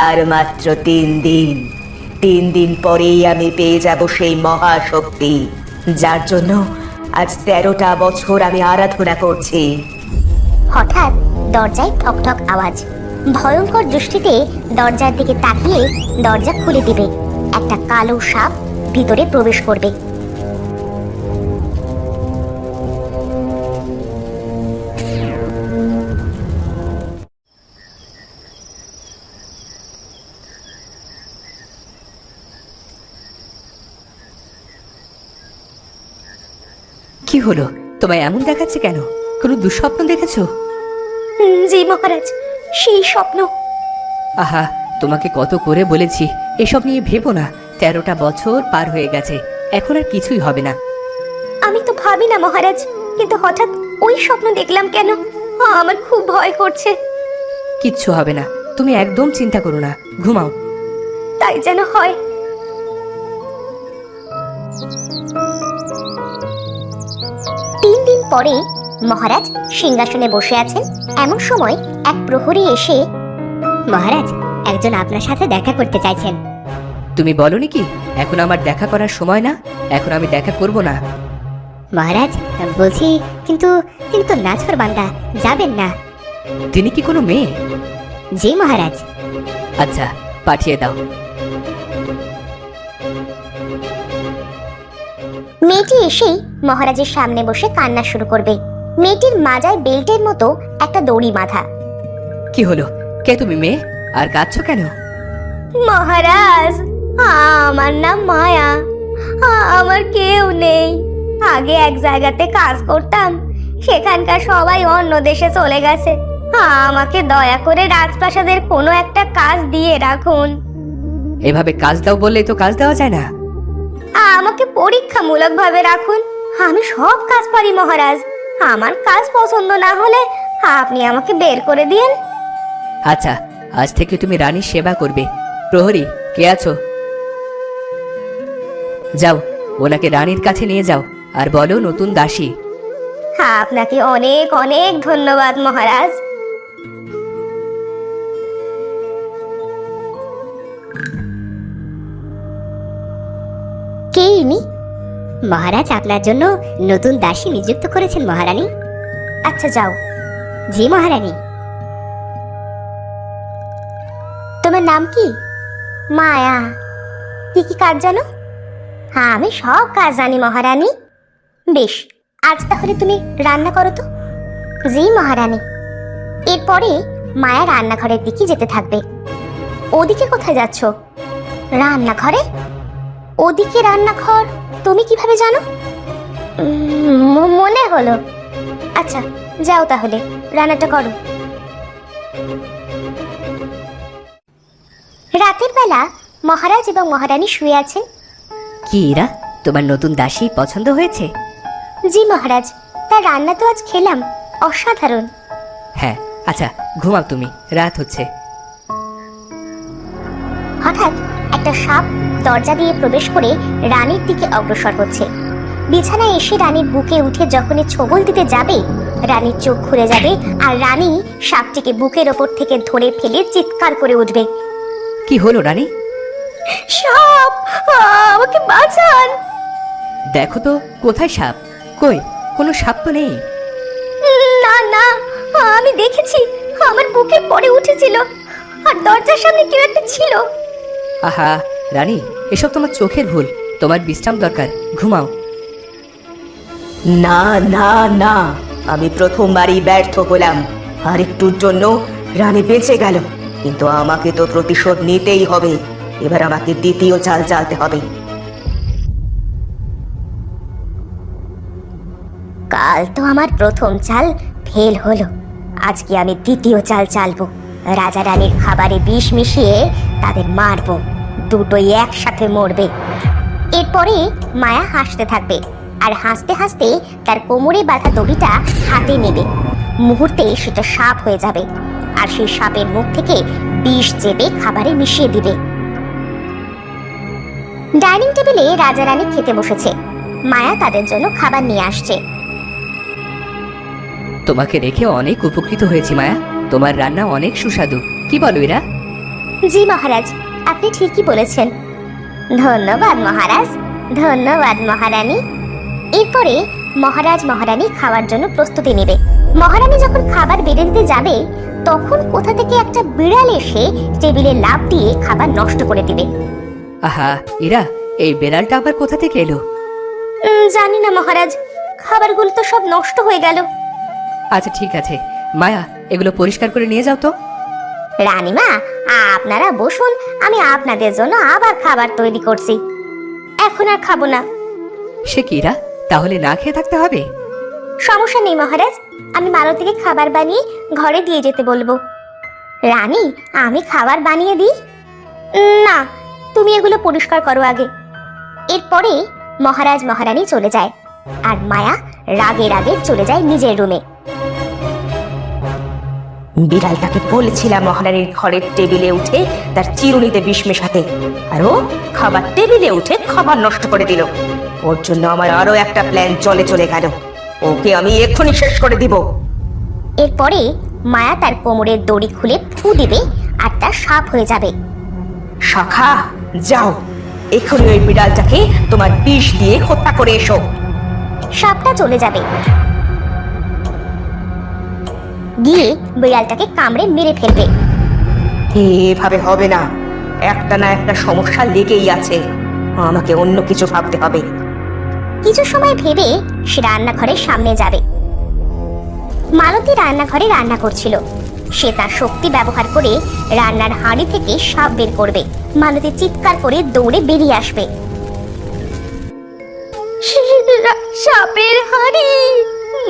আর মাত্র 3 দিন, 3 দিন পরেই আমি পেয়ে যাব সেই মহাশক্তি, যার জন্য আজ 13টা বছর আমি আরাধনা করছি। হঠাৎ দরজায় ঠক ঠক আওয়াজ। ভয়ঙ্কর দৃষ্টিতে দরজার দিকে তাকিয়ে দরজা খুলে দিবে। একটা কালো সাপ ভিতরে প্রবেশ করবে। কি হলো, তোমায় এমন দেখাচ্ছে কেন? কোনো দুঃস্বপ্ন দেখেছো? জি মহারাজ, সেই স্বপ্ন। আহা, তোমাকে কত করে বলেছি এসব নিয়ে ভেবো না। 13টা বছর পার হয়ে গেছে, এখন আর কিছুই হবে না। আমি তো ভাবি না মহারাজ, কিন্তু হঠাৎ ওই স্বপ্ন দেখলাম কেন? আমার খুব ভয় করছে। কিচ্ছু হবে না, তুমি একদম চিন্তা করো না, ঘুমাও। তাই যেন হয়। 3 দিন পরে মহারাজ সিংহাসনে বসে আছেন। এমন সময় এক প্রহরী এসে, মহারাজ, একজন আপনার সাথে দেখা করতে চাইছেন। তুমি বলনি কি এখন আমার দেখা করার সময় না? এখন আমি দেখা করব না। মহারাজ বলছি, কিন্তু তিনি তো নাছর বান্দা, যাবেন না। তিনি কি কোনো মেয়ে? জি মহারাজ। আচ্ছা, পাঠিয়ে দাও। মেয়েটি এসেই মহারাজের সামনে বসে কান্না শুরু করবে। মেয়েটির মাজায় বেল্টের মতো একটা দড়ি বাঁধা। কি হলো, কে তুমি মেয়ে, আর কাঁদছো কেন? মহারাজ, আমার নাম মায়া। আমার কেউ নেই। আগে এক জায়গাতে কাজ করতাম, সেখানকার সবাই অন্য দেশে চলে গেছে। আমাকে দয়া করে রাজপ্রাসাদের কোনো একটা কাজ দিয়ে রাখুন। এভাবে কাজ দাও বললেই তো কাজ দেওয়া যায় না। আমাকে পরীক্ষামূলক ভাবে রাখুন। আমি সব কাজ পারি মহারাজ। আমার কাজ পছন্দ না হলে আপনি আমাকে বের করে দিন। আচ্ছা, আজ থেকে তুমি রানীর সেবা করবে। প্রহরী, কে আছো? যাও, ওনাকে রানীর কাছে নিয়ে যাও আর বলো নতুন দাসী। আপনাকে অনেক অনেক ধন্যবাদ মহারাজ। কে ইনি? মহারাজ আপনার জন্য নতুন দাসী নিযুক্ত করেছেন মহারানী। আচ্ছা যাও। জি মহারানী। তোমার নাম কি? মায়া। কি কি কাজ জানো? হ্যাঁ, আমি সব কাজ জানি মহারানী। বেশ, আজ তাহলে তুমি রান্না করো তো। জি মহারানী। এরপরে মায়া রান্নাঘরের দিকে যেতে থাকবে। ওদিকে কোথায় যাচ্ছ? রান্নাঘরে? ওদিকে রান্নাঘর তুমি কিভাবে জানো? মনে হলো। আচ্ছা যাও তাহলে, রান্নাটা করো। রাতের বেলা মহারাজ এবং মহারানী শুয়ে আছেন। কি এরা, তোমার নতুন দাসী পছন্দ হয়েছে? জি মহারাজ, তার রান্না তো আজ খেলাম, অসাধারণ। হ্যাঁ, আচ্ছা ঘুমাও তুমি, রাত হচ্ছে। হঠাৎ একটা সাপ দরজা দিয়ে প্রবেশ করে রানীর দিকে অগ্রসর হচ্ছে। বিছানায় এসে রানীর বুকে উঠে যখনই ছোবল দিতে যাবে, রানীর চোখ খুলে যাবে আর রানী সাপটিকে বুকের ওপর থেকে ধরে ফেলে চিৎকার করে উঠবে। কি হলো রানী? সাপ, আমাকে বাঁচান। দেখো তো কোথায় সাপ? কই, কোনো সাপ তো নেই। না না, আমি দেখেছি, আমার বুকে পড়ে উঠেছিল আর দরজার সামনে কেউ একটা ছিল। আহা রানী, এসব তোমার চোখের ভুল, তোমার বিশ্রাম দরকার, ঘুমাও। না না না, আমি প্রথমবারই ব্যর্থ হলাম। আর একটুর জন্য রানী বেঁচে গেল, কিন্তু আমাকে তো প্রতিশোধ নিতেই হবে। এবার আমাকে দ্বিতীয় চাল চালতে হবে। কাল তো আমার প্রথম চাল ফেল হলো, আজকে আমি দ্বিতীয় চাল চালবো। রাজা রানীর খাবারে বিষ মিশিয়ে তাদের মারবো, দুটোই একসাথে মরবে। এরপরে মায়া হাসতে থাকবে আর হাসতে হাসতে তার কোমরে বাঁধা দড়িটা হাতে নেবে। মুহূর্তে সেটা সাপ হয়ে যাবে আর সেই সাপের মুখ থেকে বিষ চেপে খাবারে মিশিয়ে দিবে। ডাইনিং টেবিলে রাজা রানী খেতে বসেছে। মায়া তাদের জন্য খাবার নিয়ে আসছে। তোমাকে রেখে অনেক উপকৃত হয়েছি মায়া, তোমার রান্না অনেক সুস্বাদু। কি বলো এরা? জি মহারাজ, আপনি ঠিকই বলেছেন। ধন্যবাদ মহারাজ, ধন্যবাদ মহারানী। এরপরে মহারাজ মহারানী খাওয়ার জন্য প্রস্তুতি নেবে। মহারানী যখন খাবার বেড়ে দিতে যাবে, তখন কোথা থেকে একটা বিড়াল এসে টেবিলে লাফ দিয়ে খাবার নষ্ট করে দিবে। আহা এরা, এই বেড়ালটা আবার কোথা থেকে এলো? জানি না মহারাজ, খাবারগুলো তো সব নষ্ট হয়ে গেল। আচ্ছা ঠিক আছে মায়া, এগুলো পরিষ্কার করে নিয়ে যাও তো। রানীমা, আপনারা বসুন, আমি আপনাদের জন্য আবার খাবার তৈরি করছি। এখন আর খাবো না। সে কি এরা, তাহলে না খেয়ে থাকতে হবে? সমস্যা নেই মহারাজ, আমি মালতীকে খাবার বানিয়ে ঘরে দিয়ে যেতে বলবো। রানী, আমি খাবার বানিয়ে দিই? না, তুমি এগুলো পরিষ্কার করো আগে। এরপরে মহারাজ মহারানী চলে যায়, আর মায়া রাগে রাগে চলে যায় নিজের রুমে। বিড়ালটাকে বলেছিলাম মহারানীর ঘরের টেবিলে উঠে তার চিরুনিতে বিষ মেশাতে, আর ও খাবার টেবিলে উঠে খাবার নষ্ট করে দিল। ওর জন্য আমার আরো একটা প্ল্যান চলে চলে গেল। ওকে আমি এক্ষুনি শেষ করে দিব। এরপরে মায়া তার কোমরের দড়ি খুলে ফু দিবে, আর তা সাপ হয়ে যাবে। শাখা, যাও এক্ষুনি ওই বিড়ালটাকে তোমার বিষ দিয়ে হত্যা করে এসো। সাপটা চলে যাবে, গিয়ে বিড়ালটাকে কামড়ে মেরে ফেলবে। এভাবে হবে না, একটা না একটা সমস্যা লেগেই আছে। আমাকে অন্য কিছু ভাবতে হবে। কিছু সময় ভেবে সে রান্নাঘরের সামনে যাবে। মালতী রান্নাঘরে রান্না করছিল। সে তার শক্তি ব্যবহার করে রান্নার হাঁড়ি থেকে সাপ বের করবে। মালতী চিৎকার করে দৌড়ে বেরিয়ে আসবে। সাপের হাঁড়ি,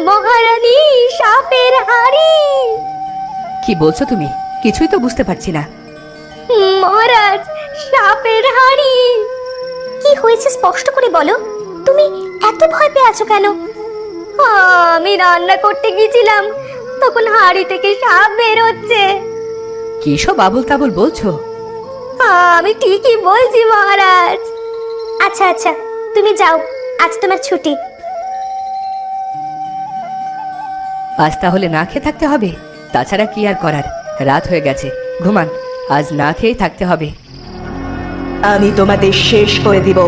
মহারানী, সাপের হাঁড়ি। কি বলছো তুমি? কিছুই তো বুঝতে পারছি না। মহারাজ, সাপের হাঁড়ি। কি হয়েছে স্পষ্ট করে বলো, তুমি এত ভয় পেয়ে আছো কেন? আমি রান্না করতে গিয়েছিলাম, তখন হাঁড়ি থেকে সাপ বের হচ্ছে। কি সব আবল তাবল বলছো? আমি ঠিকই বলছি মহারাজ। আচ্ছা আচ্ছা, তুমি যাও, আজ তোমার ছুটি। আজ তাহলে না খেয়ে থাকতে হবে, তাছাড়া কি আর করার, রাত হয়ে গেছে, ঘুমান। আজ না খেয়েই থাকতে হবে। আমি তোমাদের শেষ করে দিব।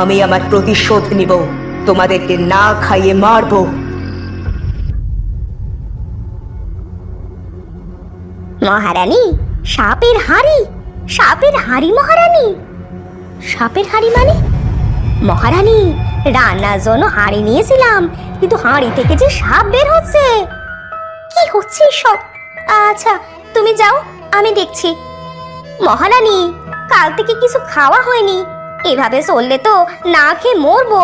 আমি আমার প্রতিশোধ নিব, তোমাদেরকে না খাইয়ে মারবো। মহারানী, সাপের হাঁড়ি, সাপের হাঁড়ি মহারানী। সাপের হাঁড়ি মানে? মহারানী, রান্নার জন্য হাঁড়ি নিয়েছিলাম, কিন্তু হাঁড়ি থেকে যে সাপ বের হচ্ছে। কি হচ্ছে সব? আচ্ছা তুমি যাও, আমি দেখছি। মহারানী, কাল থেকে কিছু খাওয়া হয়নি, এভাবে চললে তো না খেয়ে মরবো।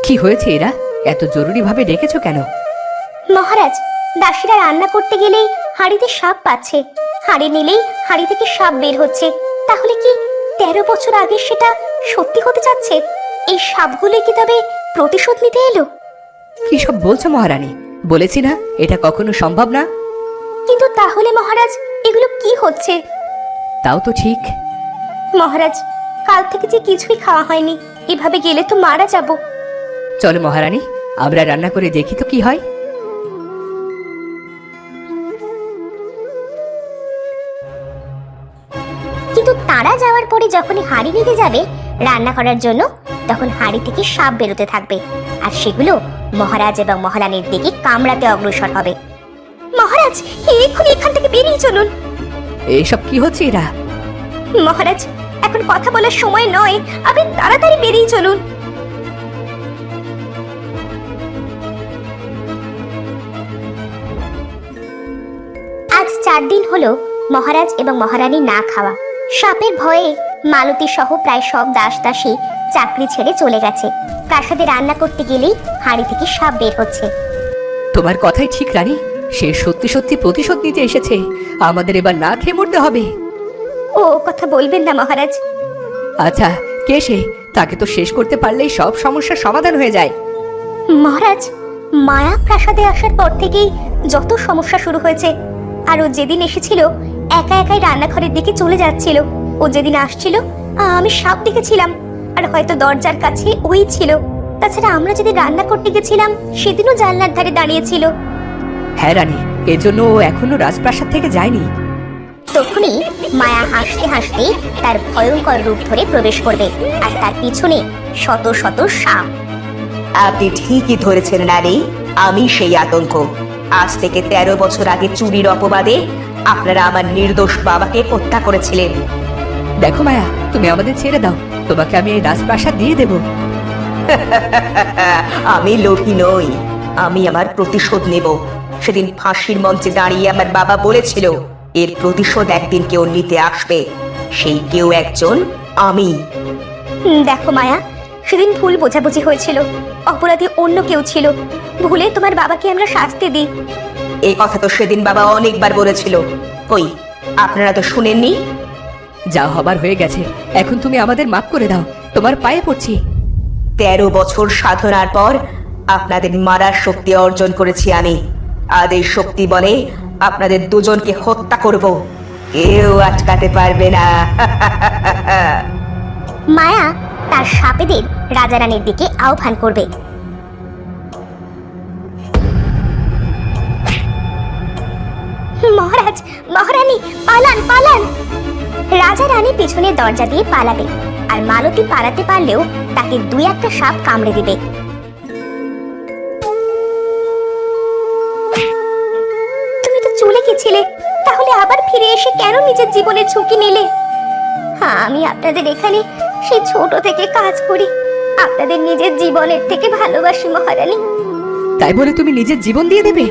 কি হয়েছে এরা, এত জরুরি ভাবে ডেকেছো কেন? মহারাজ, দাসীরা রান্না করতে গেলেই হাঁড়িতে সাপ পাচ্ছে। হাঁড়ি নিলেই হাঁড়ি থেকে সাপ বের হচ্ছে। তাহলে কি 13 বছর আগে সেটা সত্যি হতে যাচ্ছে? এই সাপগুলো কি তবে প্রতিশোধ নিতে এলো? কি সব বলছো মহারানী? বলেছি না এটা কখনো সম্ভব না। কিন্তু তাহলে মহারাজ, এগুলো কি হচ্ছে? তাও তো ঠিক। মহারাজ, কাল থেকে যে কিছুই খাওয়া হয়নি, এভাবে গেলে তো মারা যাব। চলো মহারানী, আমরা রান্না করে দেখি তো কি হয়। কিন্তু তারা যাওয়ার পরে যখনই হাঁড়ি নিতে যাবে রান্না করার জন্য, তখন হাঁড়ি থেকে সাপ বেরোতে থাকবে, আর সেগুলো মহারাজ এবং মহারানীর দিকে কামড়াতে অগ্রসর হবে। মহারাজ, এক্ষুনি এখান থেকে বেরিয়ে চলুন। এইসব কি হচ্ছে এরা? মহারাজ, এখন কথা বলার সময় নয়, আপনি তাড়াতাড়ি বেরিয়ে চলুন। আজ 4 দিন হলো মহারাজ এবং মহারানী না খাওয়া। সাপের ভয়ে মালতী সহ প্রায় সব দাস দাসী চাকরি ছেড়ে চলে গেছে। প্রাসাদে রান্না করতে গেলেই হাঁড়ি থেকে সাপ বের হচ্ছে। তোমার কথাই ঠিক রানী, সে সত্যি সত্যি প্রতিশোধ নিতে এসেছে। আমাদের এবার না খেয়ে মরতে হবে। ও কথা বলবেন না মহারাজ। আচ্ছা, কে সে? তাকে তো শেষ করতে পারলেই সব সমস্যার সমাধান হয়ে যায়। মহারাজ, মায়া প্রাসাদে আসার পর থেকেই যত সমস্যা শুরু হয়েছে, আর ও যেদিন এসেছিল একা একাই রান্নাঘরের দিকে চলে যাচ্ছিল। ও যেদিন আসছিল আমি সাপ দেখেছিলাম, আর হয়তো দরজার কাছে ওই ছিল। তাছাড়া আমরা যেদিন রান্না করতে গেছিলাম সেদিনও জানলার ধারে দাঁড়িয়েছিল। হ্যাঁ রানী, এজন্য ও এখনো রাজপ্রাসাদ থেকে যায়নি। তখনই মায়া হাসতে হাসতে তার ভয়ঙ্কর রূপ ধরে প্রবেশ করবে, আর তার পিছনে শত শত সাপ। আপনি ঠিকই ধরেছেন রানী, আমি সেই আতঙ্ক। আজ থেকে 13 বছর আগে চুরির অপবাদে আপনারা আমার নির্দোষ বাবাকে হত্যা করেছিলেন। দেখো মায়া, তুমি আমাদের ছেড়ে দাও, তোমাকে আমি এই রাজপ্রাসাদ দিয়ে দেব। আমি লোভী নই, আমি আমার প্রতিশোধ নেব। সেদিন ফাঁসির মঞ্চে দাঁড়িয়ে আমার বাবা বলেছিল এর প্রতিশোধ একদিন কেউ নিতে আসবে, সেই কেউ একজন আমি। দেখো মায়া, সেদিন ভুল বোঝাবুঝি হয়েছিল, অপরাধী অন্য কেউ ছিল। ভুলে তোমার বাবাকে আমরা শাস্তি দিই। এই কথা তো সেদিন বাবা অনেকবার বলেছিল, কই আপনারা তো শুনেননি? যা হবার হয়ে গেছে, এখন তুমি আমাদের মাফ করে দাও, তোমার পায়ে পড়ছি। 13 বছর সাধনার পর আপনাদের মারার শক্তি অর্জন করেছি আমি। আদের শক্তি বলে আপনাদের দুজনকে হত্যা করব, কেউ আটকাতে পারবে না। মায়া তার সাপেদের রাজা রানীর দিকে আহ্বান করবে। মহারাজ, মহারানী, পালান পালান! রাজা রানী পিছনের দরজা দিয়ে পালাবে, আর মালতী পালাতে পারলেও তাকে 2-1টা সাপ কামড়ে দিবে। তুমি তো চলে গেছিলে, তাহলে আবার ফিরে এসে কেন নিজের জীবনের ঝুঁকি নিলে? হ্যাঁ, আমি আপনাদের এখানে সেই ছোট থেকে কাজ করি, আপনাদের নিজের জীবনের থেকে ভালোবাসি মহারানী। তাই বলে তুমি নিজের জীবন দিয়ে দেবে?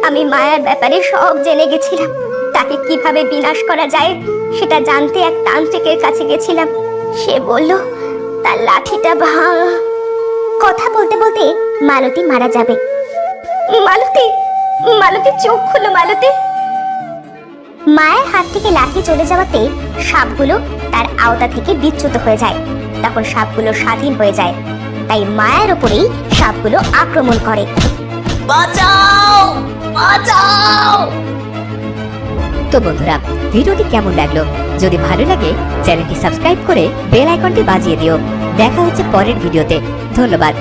আমি মায়ার ব্যাপারে সব জেনে গেছিলাম। তাকে কিভাবে বিনাশ করা যায় সেটা জানতে এক তান্ত্রিকের কাছে গেছিলাম। সে বলল তার লাঠিটা কথা বলতে বলতে মালতী মারা যাবে। মালতী, মালতী চোখ খুলো মালতী! মায়ের হাত থেকে লাঠি চলে যাওয়াতে সাপগুলো তার আওতা থেকে বিচ্যুত হয়ে যায়। তখন সাপগুলো স্বাধীন হয়ে যায়, তাই মায়ের উপরেই সাপগুলো আক্রমণ করে। বাঁচাও, বাঁচাও! তো বন্ধুরা, ভিডিওটি কেমন লাগলো? যদি ভালো লাগে চ্যানেলটি সাবস্ক্রাইব করে বেল আইকনটি বাজিয়ে দিও। দেখা হচ্ছে পরের ভিডিওতে। ধন্যবাদ।